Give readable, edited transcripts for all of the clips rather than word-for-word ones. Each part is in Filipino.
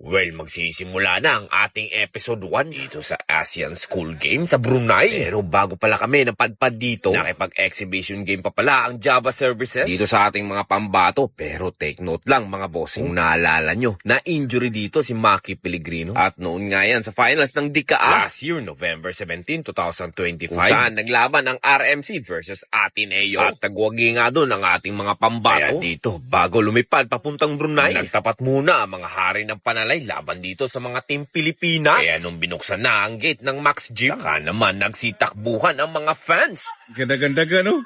Well, magsisimula na ang ating episode 1 dito sa ASEAN School Game sa Brunei. Pero bago pala kami napadpad dito, nakipag-exhibition game pa pala ang Java Services dito sa ating mga pambato. Pero take note lang mga bossing, kung naalala nyo, na-injury dito si Maki Pellegrino. At noon nga yan sa finals ng DICAA last year, November 17, 2025. Kung saan naglaban ang RMC versus Ateneo. At tagwagi nga doon ang ating mga pambato. Kaya dito, bago lumipad papuntang Brunei, nagtapat muna ang mga hari ng panalay laban dito sa mga team Pilipinas. Kaya nung binuksan na ang gate ng Max Gym, saka naman nagsitakbuhan ang mga fans. Ganda-ganda ka, no?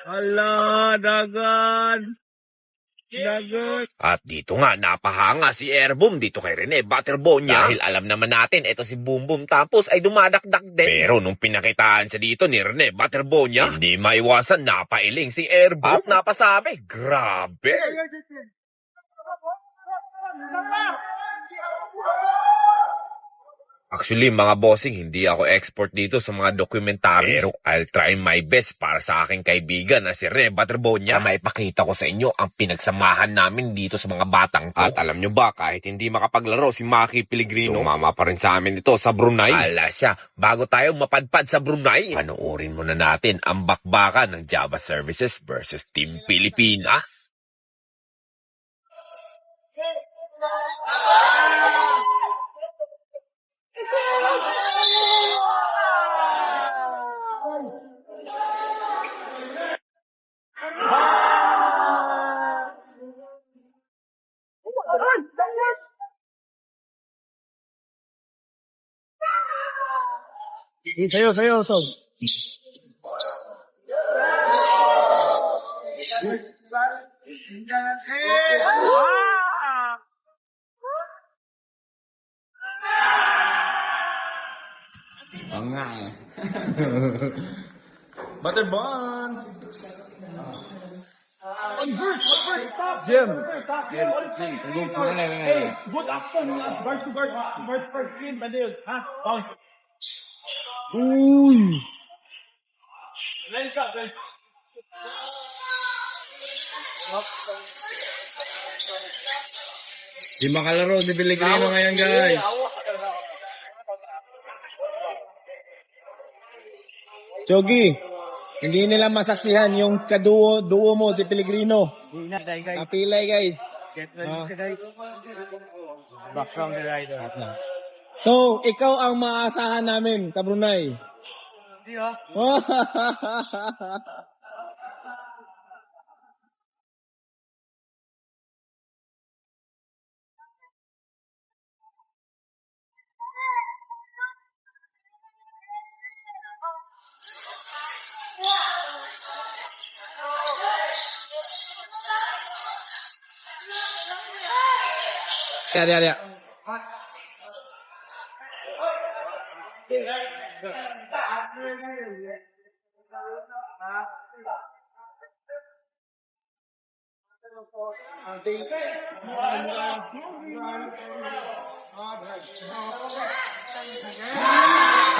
Ala, dagan! Dagan! At dito nga, napahanga si Airboom dito kay Rene Butterbonia. Dahil alam naman natin, ito si Boom Boom tapos ay dumadakdak din. Pero nung pinakitaan siya dito ni Rene Butterbonia, hindi maiwasan, napailing si Airboom. At napasabi, grabe! Actually, mga bossing, hindi ako expert dito sa mga dokumentary. Pero I'll try my best para sa aking kaibigan na si Rene Butterbonia. Maipakita ko sa inyo ang pinagsamahan namin dito sa mga batang to. At alam nyo ba, kahit hindi makapaglaro si Maki Pellegrino, sumama pa rin sa amin ito sa Brunei. Ala siya, bago tayo mapadpad sa Brunei, panoorin muna natin ang bakbakan ng Java Services versus Team Pilipinas. Sayo, Tom. Butterbun! Convert, stop! Jim. Hey, good afternoon. Guard to guard first clean, Badil. Ha? Oh. Uy! Let's go, guys. Di makalaro ni Pellegrino ngayon, guys. Chogi, hindi nila masaksihan yung duo mo, si Pellegrino. Napilay, guys. Get ready, guys. Back from the rider. So, ikaw ang maasahan namin, sa Brunei. Hindi ha? Ya.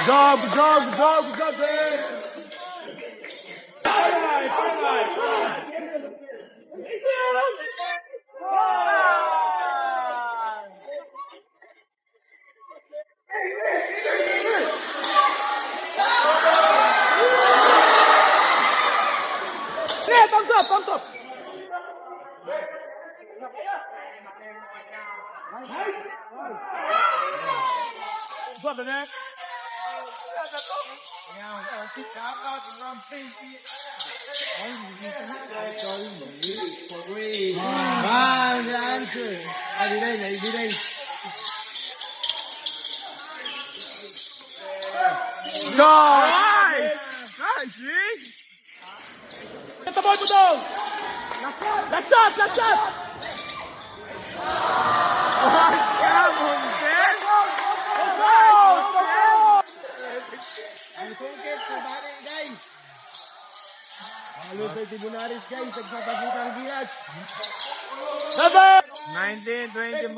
Job. Thumbs up. Drop the neck. Nice! Get the ball, Budong! Last shot! Tibunaris, guys, nagpapakita ang Diaz. 19-25.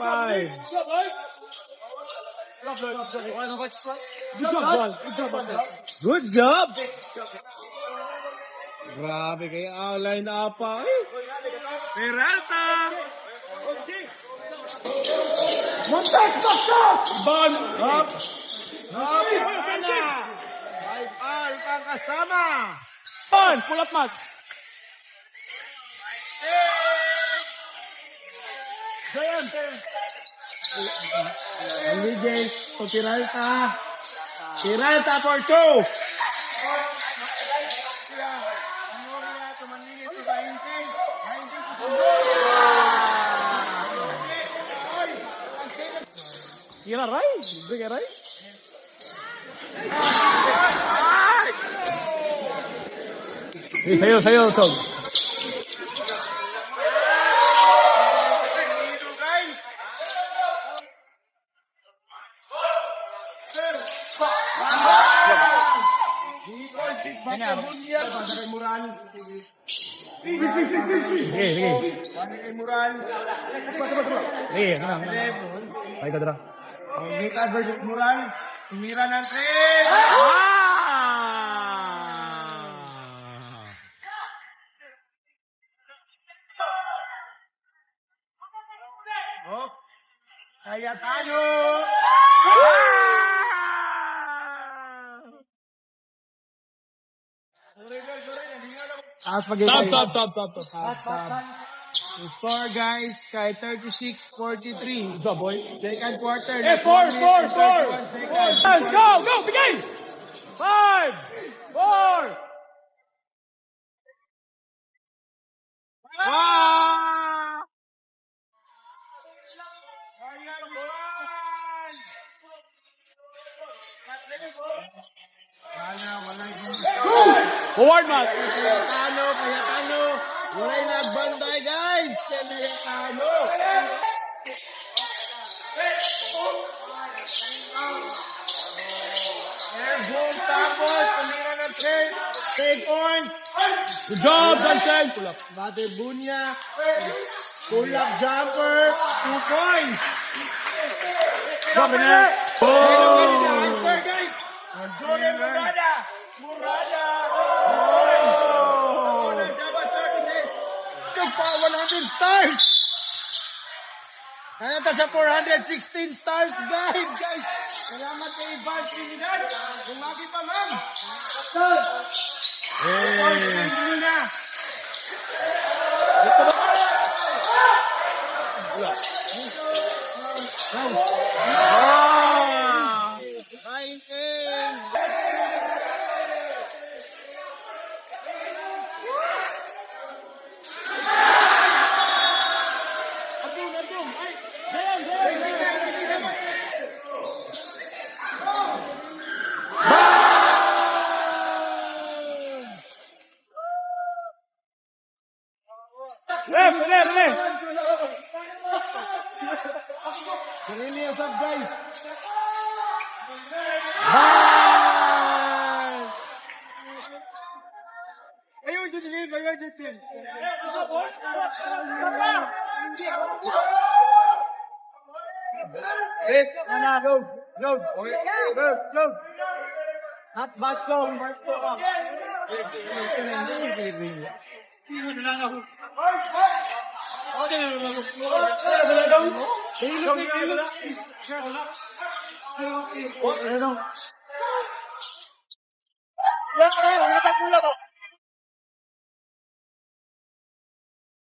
Good job! Grabe kayo, line up pa. Peralta! Ban! Hop! Hop! Ana! Ay, par, pang kasama! Ban! Pull up, Matt. Zayan! Rodriguez, to Peralta. Peralta for 2. Kira Ray? Kira Ray? Sayo, Tog. Sige, ano? Ay, kadra. Mita versus Moral. Tumira ng 3. Oh. Kaya tayo. Stop. The score guys, kay 36-43. Good job, boy. Second quarter. Hey, four. Let's go, begin! 5, 4. Wow! Forward, Matt. Kayatano. Walay nagbanday guys. Kayatano. Airball tapos. Tumira ng 10 points. Good job, Johnson. Pull up. Bate Bunya. Pull up jumper. 2 points. Drop in there. Answer guys. Jordan Murada. Pa 100 stars. Kaya ta sa 416 stars guys. Salamat kay Ivan Trinidad. Bumagi pa ma'am. Left. Really what's up guys? Ayun, dito. Go. Hot back go.